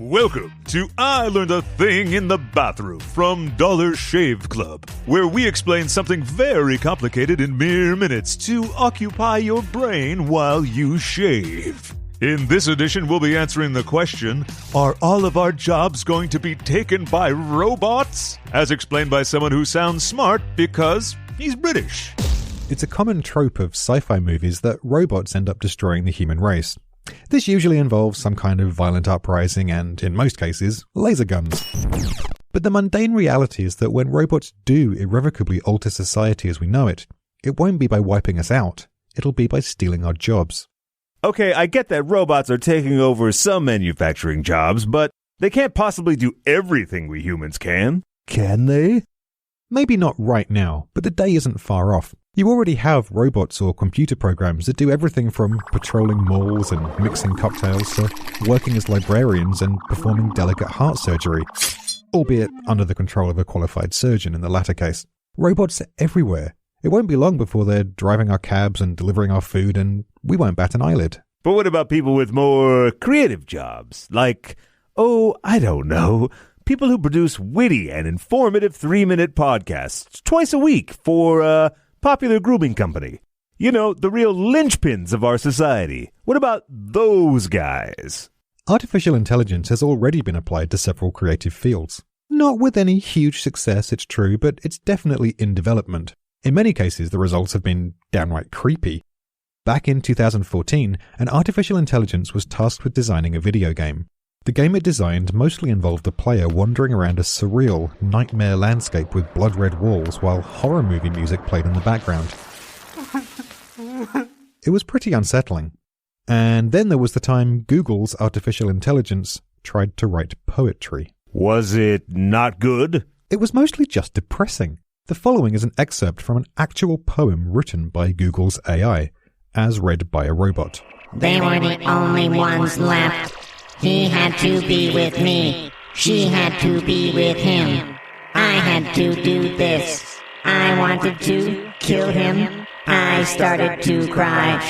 Welcome to I Learned a Thing in the Bathroom from Dollar Shave Club, where we explain something very complicated in mere minutes to occupy your brain while you shave. In this edition, we'll be answering the question, are all of our jobs going to be taken by robots? As explained by someone who sounds smart because he's British. It's a common trope of sci-fi movies that robots end up destroying the human race. This usually involves some kind of violent uprising and, in most cases, laser guns. But the mundane reality is that when robots do irrevocably alter society as we know it, it won't be by wiping us out, it'll be by stealing our jobs. Okay, I get that robots are taking over some manufacturing jobs, but they can't possibly do everything we humans can they? Maybe not right now, but the day isn't far off. You already have robots or computer programs that do everything from patrolling malls and mixing cocktails to working as librarians and performing delicate heart surgery, albeit under the control of a qualified surgeon in the latter case. Robots are everywhere. It won't be long before they're driving our cabs and delivering our food, and we won't bat an eyelid. But what about people with more creative jobs? Like, I don't know, people who produce witty and informative 3-minute podcasts twice a week for popular grooming company. You know, the real linchpins of our society. What about those guys? Artificial intelligence has already been applied to several creative fields. Not with any huge success, it's true, but it's definitely in development. In many cases, the results have been downright creepy. Back in 2014, an artificial intelligence was tasked with designing a video game. The game it designed mostly involved the player wandering around a surreal, nightmare landscape with blood-red walls while horror movie music played in the background. It was pretty unsettling. And then there was the time Google's artificial intelligence tried to write poetry. Was it not good? It was mostly just depressing. The following is an excerpt from an actual poem written by Google's AI, as read by a robot. They were the only ones left. He had to be with me. She had to be with him. I had to do this. I wanted to kill him. I started to cry.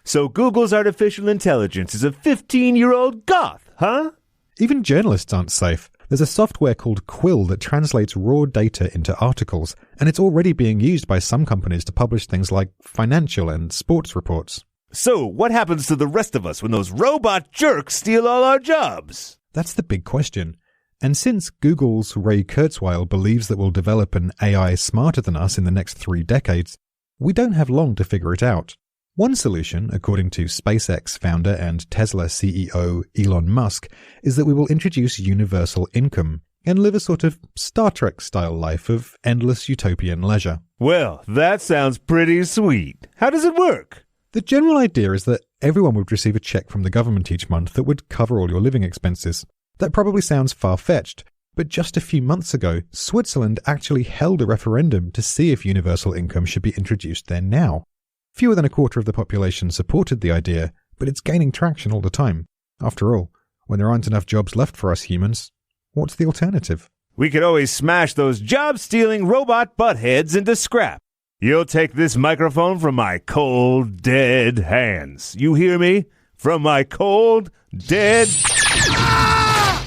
So Google's artificial intelligence is a 15-year-old goth, huh? Even journalists aren't safe. There's a software called Quill that translates raw data into articles, and it's already being used by some companies to publish things like financial and sports reports. So, what happens to the rest of us when those robot jerks steal all our jobs? That's the big question. And since Google's Ray Kurzweil believes that we'll develop an AI smarter than us in the next 3 decades, we don't have long to figure it out. One solution, according to SpaceX founder and Tesla CEO Elon Musk, is that we will introduce universal income and live a sort of Star Trek-style life of endless utopian leisure. Well, that sounds pretty sweet. How does it work? The general idea is that everyone would receive a check from the government each month that would cover all your living expenses. That probably sounds far-fetched, but just a few months ago, Switzerland actually held a referendum to see if universal income should be introduced there now. Fewer than a quarter of the population supported the idea, but it's gaining traction all the time. After all, when there aren't enough jobs left for us humans, what's the alternative? We could always smash those job-stealing robot buttheads into scrap. You'll take this microphone from my cold, dead hands. You hear me? From my cold, dead...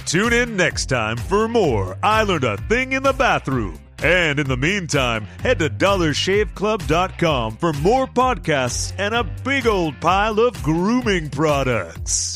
Tune in next time for more I Learned a Thing in the Bathroom. And in the meantime, head to dollarshaveclub.com for more podcasts and a big old pile of grooming products.